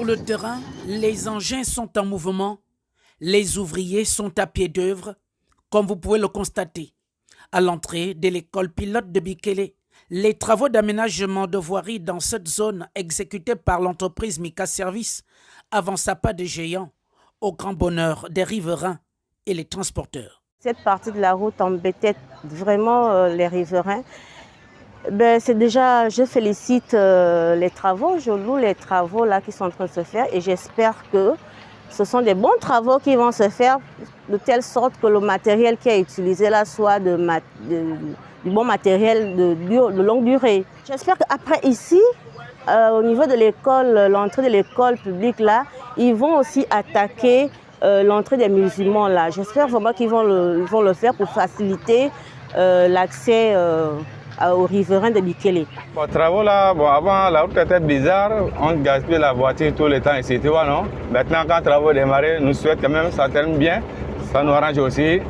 le terrain, les engins sont en mouvement, les ouvriers sont à pied d'œuvre, comme vous pouvez le constater. À l'entrée de l'école pilote de Bikélé, les travaux d'aménagement de voirie dans cette zone exécutés par l'entreprise Mika Service avancent à pas de géant, au grand bonheur des riverains et les transporteurs. Cette partie de la route embêtait vraiment les riverains. C'est déjà, je félicite les travaux, je loue les travaux là qui sont en train de se faire et j'espère que ce sont des bons travaux qui vont se faire de telle sorte que le matériel qui est utilisé là soit du bon matériel de longue durée. J'espère qu'après ici, au niveau de l'école, l'entrée de l'école publique là, ils vont aussi attaquer l'entrée des musulmans là. J'espère vraiment qu'ils vont le faire pour faciliter l'accès aux riverains de Bikélé. Bon, travaux là, avant la route était bizarre, on gaspillait la voiture tout le temps et c'était non. Maintenant quand les travaux démarrent, nous souhaitons quand même ça termine bien, ça nous arrange aussi,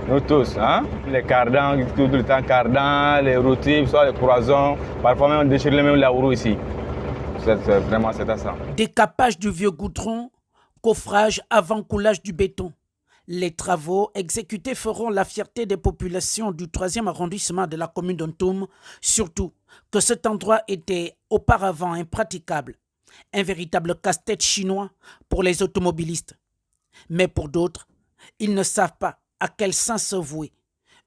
nous tous. Hein? Les cardans, tout le temps cardans, les routiers, soit les croisons, parfois même on déchire même la roue ici. C'est vraiment c'est ça. Décapage du vieux goudron, coffrage avant coulage du béton. Les travaux exécutés feront la fierté des populations du 3e arrondissement de la commune d'Ontoum, surtout que cet endroit était auparavant impraticable, un véritable casse-tête chinois pour les automobilistes. Mais pour d'autres, ils ne savent pas à quel sens se vouer,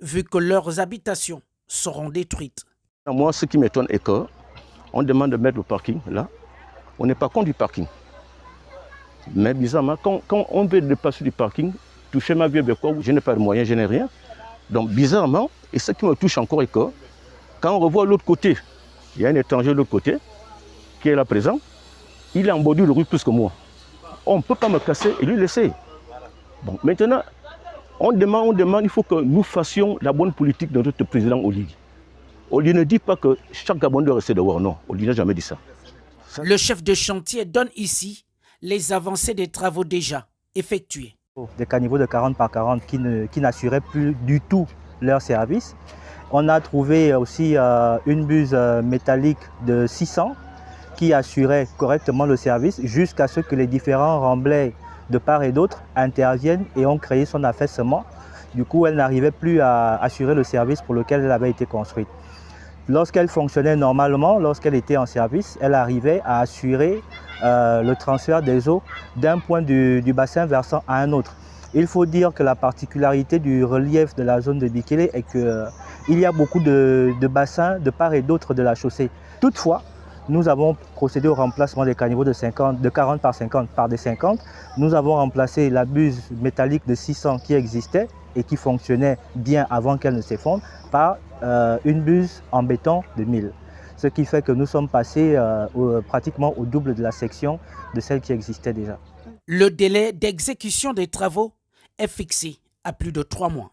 vu que leurs habitations seront détruites. Moi, ce qui m'étonne est qu'on demande de mettre le parking là, on n'est pas contre du parking. Mais bizarrement, quand on veut dépasser du parking, toucher ma vie avec quoi, je n'ai pas de moyens, je n'ai rien. Donc bizarrement, et ce qui me touche encore est que quand on revoit l'autre côté, il y a un étranger de l'autre côté qui est là présent, il est en bordure de rue plus que moi. On ne peut pas me casser et lui laisser. Bon, maintenant, on demande, il faut que nous fassions la bonne politique de notre président Oli. Oli ne dit pas que chaque Gabon doit rester dehors, non, Oli n'a jamais dit ça. Le chef de chantier donne ici les avancées des travaux déjà effectués. Des caniveaux de 40 par 40 qui n'assuraient plus du tout leur service. On a trouvé aussi une buse métallique de 600 qui assurait correctement le service jusqu'à ce que les différents remblais de part et d'autre interviennent et ont créé son affaissement. Du coup, elle n'arrivait plus à assurer le service pour lequel elle avait été construite. Lorsqu'elle fonctionnait normalement, lorsqu'elle était en service, elle arrivait à assurer le transfert des eaux d'un point du bassin versant à un autre. Il faut dire que la particularité du relief de la zone de Bikélé est qu'il y a beaucoup de bassins de part et d'autre de la chaussée. Toutefois, nous avons procédé au remplacement des caniveaux de 40 par 50 par des 50. Nous avons remplacé la buse métallique de 600 qui existait et qui fonctionnait bien avant qu'elle ne s'effondre par une buse en béton de 1000. Ce qui fait que nous sommes passés pratiquement au double de la section de celle qui existait déjà. Le délai d'exécution des travaux est fixé à plus de 3 mois.